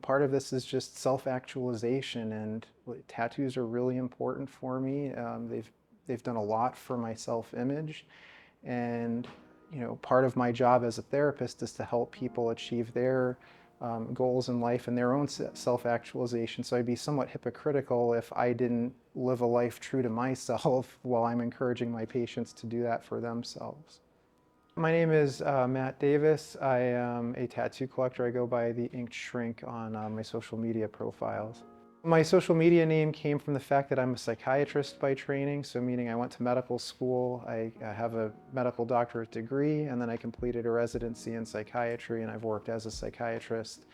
part of this is just self-actualization, and tattoos are really important for me. They've done a lot for my self-image, and part of my job as a therapist is to help people achieve their goals in life and their own self-actualization. So I'd be somewhat hypocritical if I didn't live a life true to myself while I'm encouraging my patients to do that for themselves. My name is Matt Davis. I am a tattoo collector. I go by the Inked Shrink on my social media profiles. My social media name came from the fact that I'm a psychiatrist by training, so meaning I went to medical school. I have a medical doctorate degree, and then I completed a residency in psychiatry, and I've worked as a psychiatrist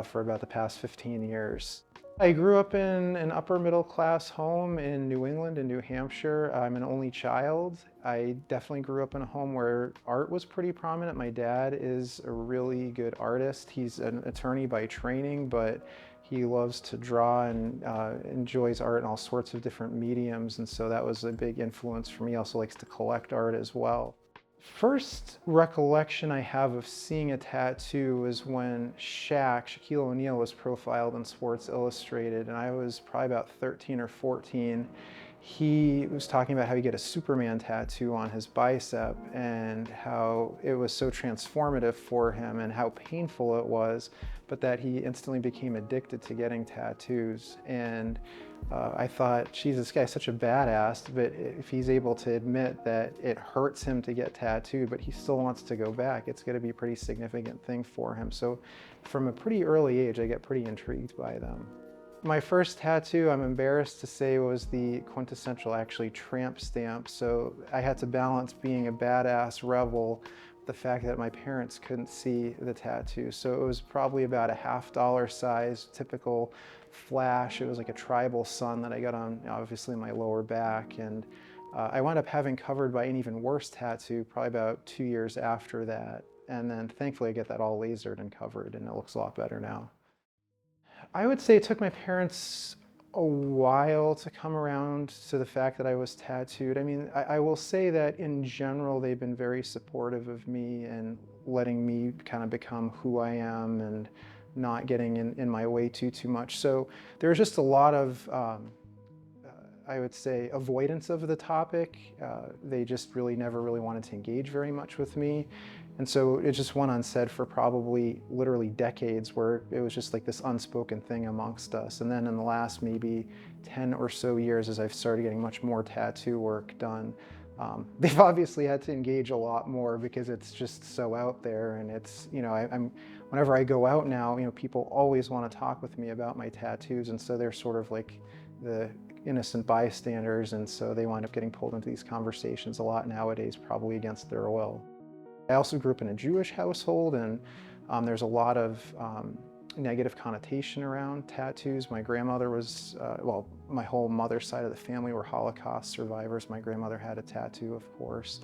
for about the past 15 years. I grew up in an upper middle class home in New England in New Hampshire. I'm an only child. I definitely grew up in a home where art was pretty prominent. My dad is a really good artist. He's an attorney by training, but he loves to draw and enjoys art in all sorts of different mediums, and so that was a big influence for me. He also likes to collect art as well. First recollection I have of seeing a tattoo was when Shaquille O'Neal was profiled in Sports Illustrated, and I was probably about 13 or 14. He was talking about how he get a Superman tattoo on his bicep and how it was so transformative for him and how painful it was, but that he instantly became addicted to getting tattoos. And I thought, geez, this guy's such a badass, but if he's able to admit that it hurts him to get tattooed, but he still wants to go back, it's going to be a pretty significant thing for him. So from a pretty early age, I get pretty intrigued by them. My first tattoo, I'm embarrassed to say, was the quintessential actually tramp stamp. So I had to balance being a badass rebel with the fact that my parents couldn't see the tattoo. So it was probably about a $50 size, typical flash. It was like a tribal sun that I got on, obviously, my lower back. And I wound up having covered by an even worse tattoo probably about 2 years after that. And then thankfully I get that all lasered and covered, and it looks a lot better now. I would say it took my parents a while to come around to the fact that I was tattooed. I mean, I will say that in general, they've been very supportive of me and letting me kind of become who I am and not getting in my way too much. So there's just a lot of, I would say, avoidance of the topic. They just never really wanted to engage very much with me. And so it just went unsaid for probably literally decades, where it was just like this unspoken thing amongst us. And then in the last maybe 10 or so years, as I've started getting much more tattoo work done, they've obviously had to engage a lot more because it's just so out there. And it's, whenever I go out now, people always want to talk with me about my tattoos. And so they're sort of like the innocent bystanders. And so they wind up getting pulled into these conversations a lot nowadays, probably against their will. I also grew up in a Jewish household, and there's a lot of negative connotation around tattoos. My grandmother was, well, my whole mother's side of the family were Holocaust survivors. My grandmother had a tattoo, of course.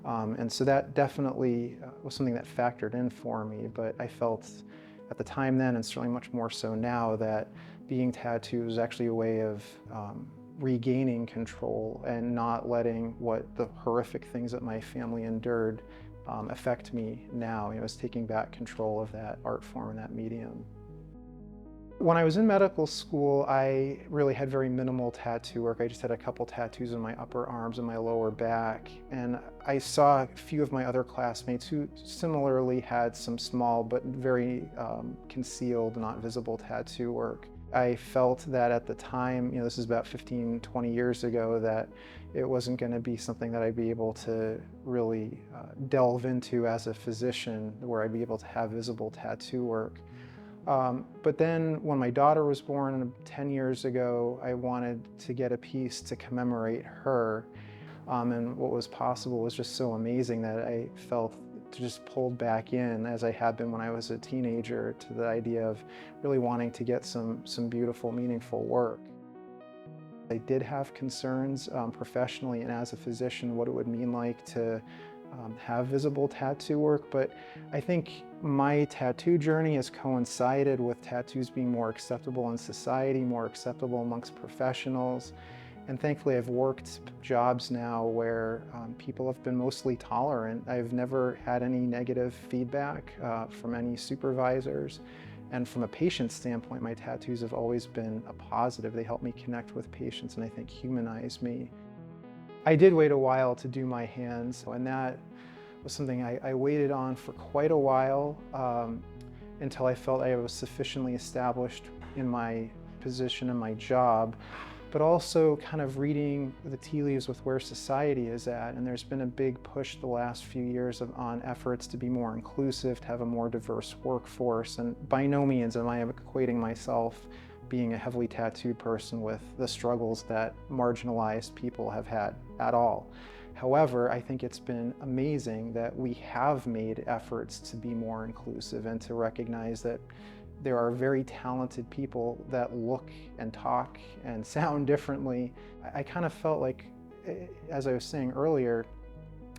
And so that definitely was something that factored in for me, but I felt at the time then, and certainly much more so now, that being tattooed was actually a way of regaining control and not letting what the horrific things that my family endured affect me now. It's taking back control of that art form and that medium. When I was in medical school, I really had very minimal tattoo work. I just had a couple tattoos on my upper arms and my lower back. And I saw a few of my other classmates who similarly had some small but very concealed, not visible tattoo work. I felt that at the time, this is about 15, 20 years ago, that it wasn't going to be something that I'd be able to really delve into as a physician, where I'd be able to have visible tattoo work. But then when my daughter was born 10 years ago, I wanted to get a piece to commemorate her. And what was possible was just so amazing that I felt just pulled back in, as I had been when I was a teenager, to the idea of really wanting to get some beautiful, meaningful work. I did have concerns professionally and as a physician what it would mean like to have visible tattoo work, but I think my tattoo journey has coincided with tattoos being more acceptable in society, more acceptable amongst professionals. And thankfully I've worked jobs now where people have been mostly tolerant. I've never had any negative feedback from any supervisors. And from a patient standpoint, my tattoos have always been a positive. They help me connect with patients and I think humanize me. I did wait a while to do my hands, and that was something I waited on for quite a while until I felt I was sufficiently established in my position and my job, but also kind of reading the tea leaves with where society is at. And there's been a big push the last few years on efforts to be more inclusive, to have a more diverse workforce. And by no means am I equating myself being a heavily tattooed person with the struggles that marginalized people have had at all. However, I think it's been amazing that we have made efforts to be more inclusive and to recognize that there are very talented people that look and talk and sound differently. I kind of felt like, as I was saying earlier,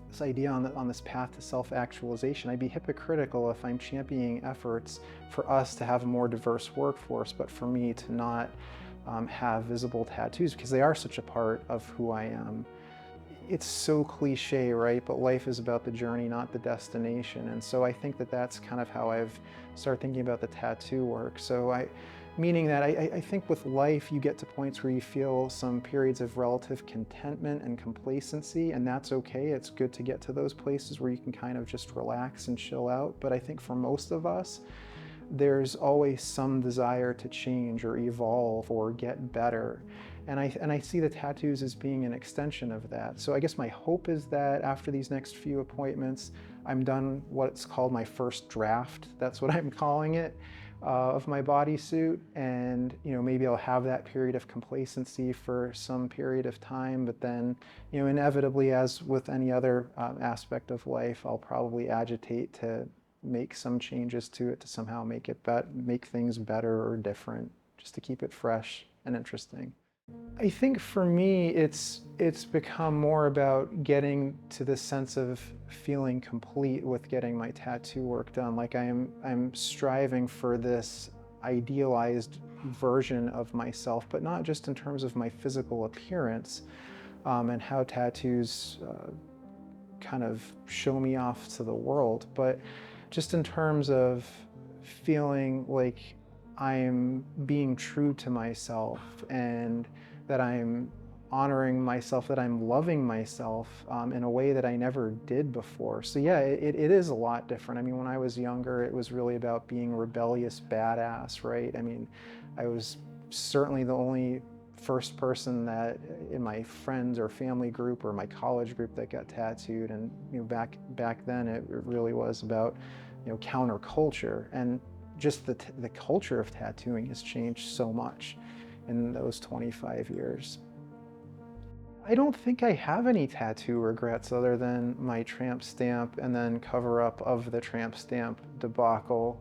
this idea on this path to self-actualization, I'd be hypocritical if I'm championing efforts for us to have a more diverse workforce, but for me to not have visible tattoos, because they are such a part of who I am. It's so cliche, right? But life is about the journey, not the destination. And so I think that that's kind of how I've started thinking about the tattoo work. Meaning that I think with life, you get to points where you feel some periods of relative contentment and complacency, and that's okay. It's good to get to those places where you can kind of just relax and chill out. But I think for most of us, there's always some desire to change or evolve or get better. And I see the tattoos as being an extension of that. So I guess my hope is that after these next few appointments, I'm done what's called my first draft. That's what I'm calling it, of my bodysuit. And maybe I'll have that period of complacency for some period of time, but then inevitably, as with any other aspect of life, I'll probably agitate to make some changes to it to somehow make things better or different, just to keep it fresh and interesting. I think for me, it's become more about getting to the sense of feeling complete with getting my tattoo work done. Like I'm striving for this idealized version of myself, but not just in terms of my physical appearance and how tattoos kind of show me off to the world, but just in terms of feeling like I'm being true to myself and that I'm honoring myself, that I'm loving myself in a way that I never did before. So yeah, it is a lot different. I mean, when I was younger, it was really about being rebellious badass, right? I mean, I was certainly the only first person that in my friends or family group or my college group that got tattooed. And back then it really was about counterculture, and just the culture of tattooing has changed so much in those 25 years. I don't think I have any tattoo regrets other than my tramp stamp and then cover up of the tramp stamp debacle.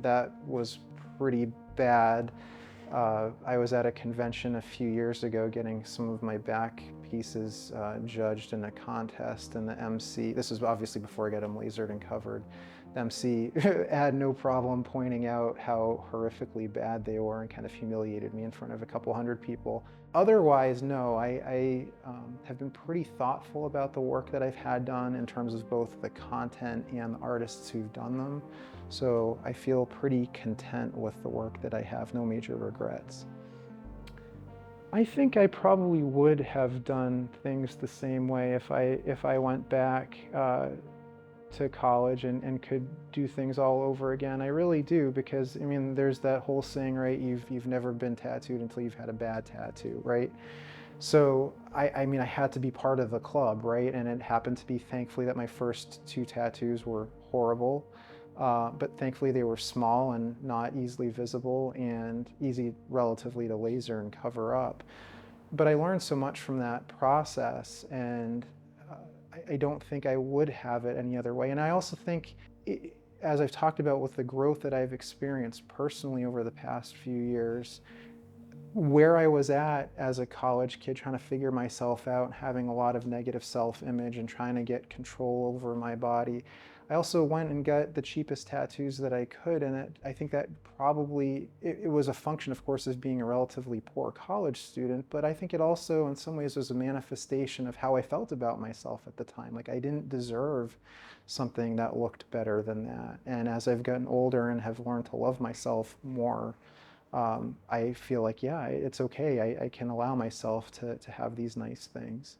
That was pretty bad. I was at a convention a few years ago getting some of my back pieces judged in a contest, and the MC, this was obviously before I got them lasered and covered, the MC had no problem pointing out how horrifically bad they were and kind of humiliated me in front of a couple hundred people. Otherwise, no, I have been pretty thoughtful about the work that I've had done in terms of both the content and the artists who've done them. So I feel pretty content with the work that I have, no major regrets. I think I probably would have done things the same way if I went back to college and could do things all over again. I really do, because I mean, there's that whole saying, right? You've never been tattooed until you've had a bad tattoo, right? So I mean, I had to be part of the club, right? And it happened to be, thankfully, that my first 2 tattoos were horrible. But thankfully they were small and not easily visible and easy relatively to laser and cover up. But I learned so much from that process, and I don't think I would have it any other way. And I also think, as I've talked about with the growth that I've experienced personally over the past few years, where I was at as a college kid trying to figure myself out, having a lot of negative self-image and trying to get control over my body, I also went and got the cheapest tattoos that I could, and I think that probably it was a function, of course, of being a relatively poor college student, but I think it also, in some ways, was a manifestation of how I felt about myself at the time. Like I didn't deserve something that looked better than that. And as I've gotten older and have learned to love myself more, I feel like, yeah, it's okay. I can allow myself to have these nice things.